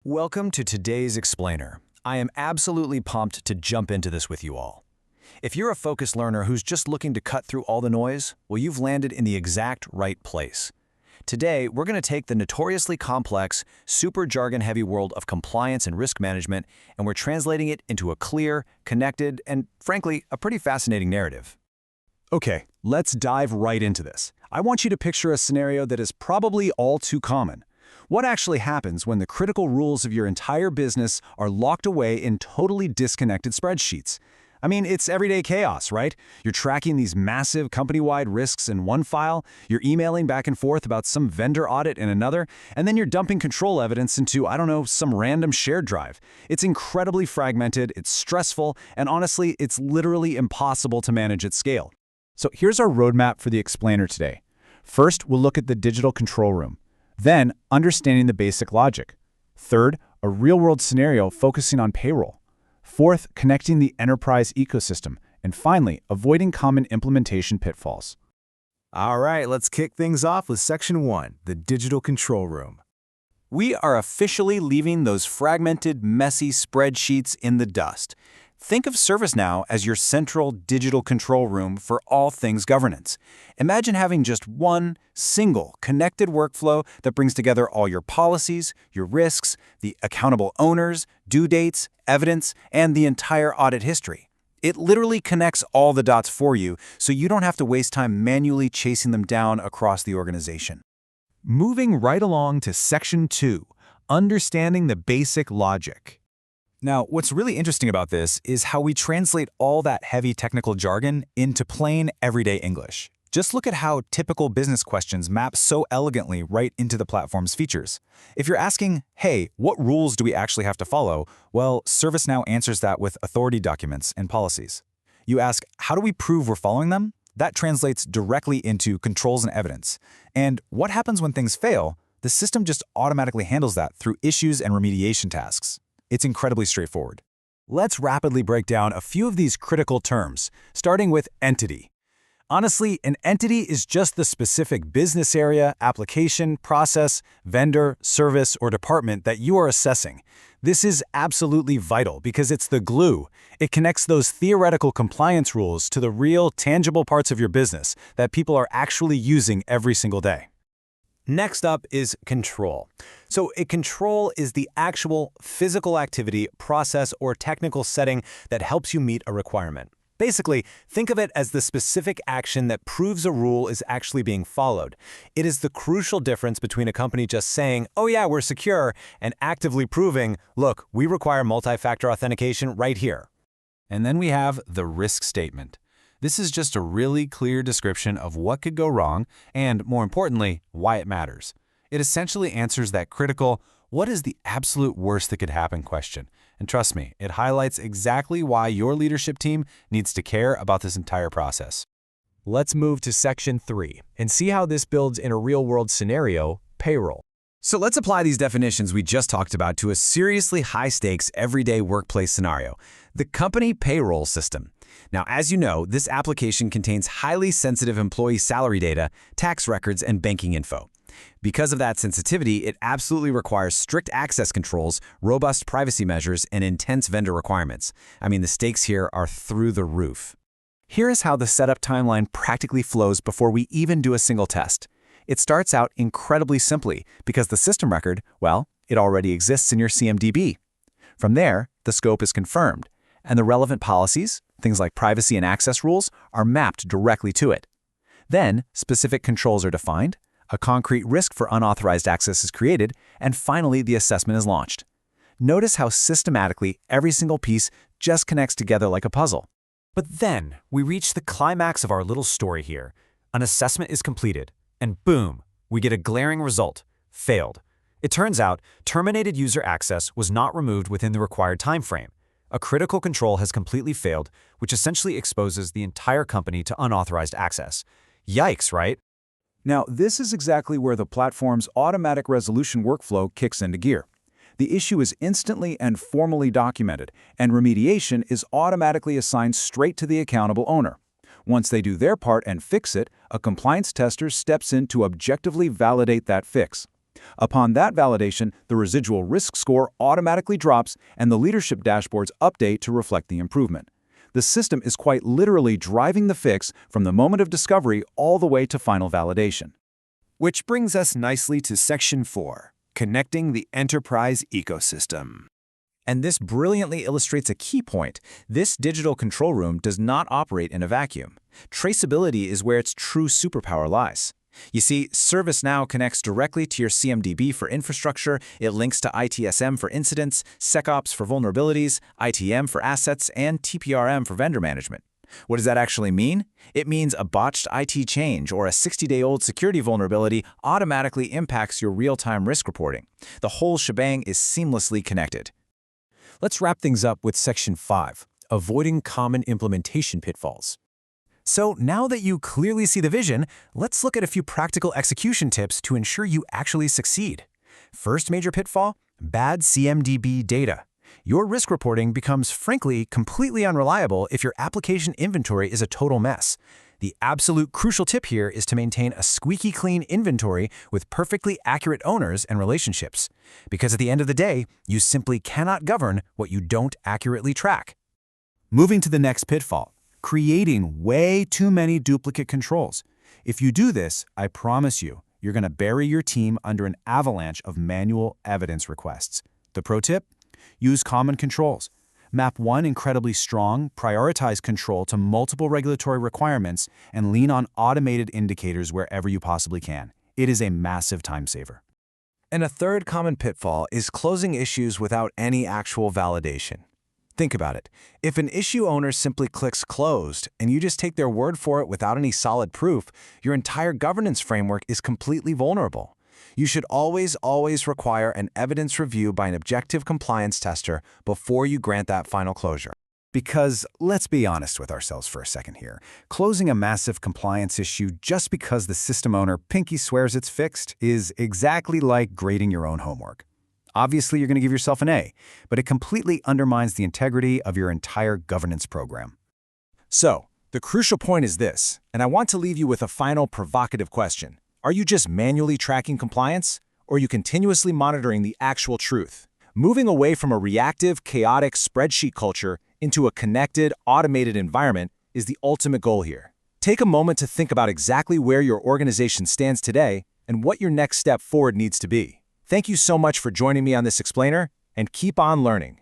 Welcome to today's Explainer. I am absolutely pumped to jump into this with you all. If you're a focused learner who's just looking to cut through all the noise, well, you've landed in the exact right place. Today, we're going to take the notoriously complex, super jargon-heavy world of compliance and risk management, and we're translating it into a clear, connected, and frankly, a pretty fascinating narrative. Okay, let's dive right into this. I want you to picture a scenario that is probably all too common. What actually happens when the critical rules of your entire business are locked away in totally disconnected spreadsheets? I mean, it's everyday chaos, right? You're tracking these massive company-wide risks in one file, you're emailing back and forth about some vendor audit in another, and then you're dumping control evidence into, I don't know, some random shared drive. It's incredibly fragmented, it's stressful, and honestly, it's literally impossible to manage at scale. So here's our roadmap for the Explainer today. First, we'll look at the digital control room. Then, understanding the basic logic. Third, a real-world scenario focusing on payroll. Fourth, connecting the enterprise ecosystem. And finally, avoiding common implementation pitfalls. All right, let's kick things off with Section 1, the digital control room. We are officially leaving those fragmented, messy spreadsheets in the dust. Think of ServiceNow as your central digital control room for all things governance. Imagine having just one single connected workflow that brings together all your policies, your risks, the accountable owners, due dates, evidence, and the entire audit history. It literally connects all the dots for you, so you don't have to waste time manually chasing them down across the organization. Moving right along to Section 2, understanding the basic logic. Now, what's really interesting about this is how we translate all that heavy technical jargon into plain, everyday English. Just look at how typical business questions map so elegantly right into the platform's features. If you're asking, hey, what rules do we actually have to follow? Well, ServiceNow answers that with authority documents and policies. You ask, how do we prove we're following them? That translates directly into controls and evidence. And what happens when things fail? The system just automatically handles that through issues and remediation tasks. It's incredibly straightforward. Let's rapidly break down a few of these critical terms, starting with entity. Honestly, an entity is just the specific business area, application, process, vendor, service, or department that you are assessing. This is absolutely vital because it's the glue. It connects those theoretical compliance rules to the real, tangible parts of your business that people are actually using every single day. Next up is control. So a control is the actual physical activity, process, or technical setting that helps you meet a requirement. Basically, think of it as the specific action that proves a rule is actually being followed. It is the crucial difference between a company just saying, oh yeah, we're secure, and actively proving, look, we require multi-factor authentication right here. And then we have the risk statement. This is just a really clear description of what could go wrong and, more importantly, why it matters. It essentially answers that critical, what is the absolute worst that could happen question. And trust me, it highlights exactly why your leadership team needs to care about this entire process. Let's move to Section 3 and see how this builds in a real-world scenario, payroll. So let's apply these definitions we just talked about to a seriously high-stakes, everyday workplace scenario, the company payroll system. Now, as you know, this application contains highly sensitive employee salary data, tax records, and banking info. Because of that sensitivity, it absolutely requires strict access controls, robust privacy measures, and intense vendor requirements. I mean, the stakes here are through the roof. Here is how the setup timeline practically flows before we even do a single test. It starts out incredibly simply because the system record, well, it already exists in your CMDB. From there, the scope is confirmed, and the relevant policies, things like privacy and access rules, are mapped directly to it. Then, specific controls are defined, a concrete risk for unauthorized access is created, and finally, the assessment is launched. Notice how systematically every single piece just connects together like a puzzle. But then, we reach the climax of our little story here. An assessment is completed, and boom, we get a glaring result, failed. It turns out, terminated user access was not removed within the required time frame. A critical control has completely failed, which essentially exposes the entire company to unauthorized access. Yikes, right? Now, this is exactly where the platform's automatic resolution workflow kicks into gear. The issue is instantly and formally documented, and remediation is automatically assigned straight to the accountable owner. Once they do their part and fix it, a compliance tester steps in to objectively validate that fix. Upon that validation, the residual risk score automatically drops and the leadership dashboards update to reflect the improvement. The system is quite literally driving the fix from the moment of discovery all the way to final validation. Which brings us nicely to Section 4, connecting the enterprise ecosystem. And this brilliantly illustrates a key point. This digital control room does not operate in a vacuum. Traceability is where its true superpower lies. You see, ServiceNow connects directly to your CMDB for infrastructure, it links to ITSM for incidents, SecOps for vulnerabilities, ITM for assets, and TPRM for vendor management. What does that actually mean? It means a botched IT change or a 60-day-old security vulnerability automatically impacts your real-time risk reporting. The whole shebang is seamlessly connected. Let's wrap things up with Section 5, avoiding common implementation pitfalls. So now that you clearly see the vision, let's look at a few practical execution tips to ensure you actually succeed. First major pitfall, bad CMDB data. Your risk reporting becomes, frankly, completely unreliable if your application inventory is a total mess. The absolute crucial tip here is to maintain a squeaky clean inventory with perfectly accurate owners and relationships. Because at the end of the day, you simply cannot govern what you don't accurately track. Moving to the next pitfall, creating way too many duplicate controls. If you do this, I promise you, you're going to bury your team under an avalanche of manual evidence requests. The pro tip? Use common controls. Map one incredibly strong, prioritize control to multiple regulatory requirements, and lean on automated indicators wherever you possibly can. It is a massive time saver. And a third common pitfall is closing issues without any actual validation. Think about it. If an issue owner simply clicks closed and you just take their word for it without any solid proof, your entire governance framework is completely vulnerable. You should always require an evidence review by an objective compliance tester before you grant that final closure. Because let's be honest with ourselves for a second here. Closing a massive compliance issue just because the system owner pinky swears it's fixed is exactly like grading your own homework. Obviously, you're going to give yourself an A, but it completely undermines the integrity of your entire governance program. So, the crucial point is this, and I want to leave you with a final provocative question. Are you just manually tracking compliance, or are you continuously monitoring the actual truth? Moving away from a reactive, chaotic spreadsheet culture into a connected, automated environment is the ultimate goal here. Take a moment to think about exactly where your organization stands today and what your next step forward needs to be. Thank you so much for joining me on this explainer, and keep on learning.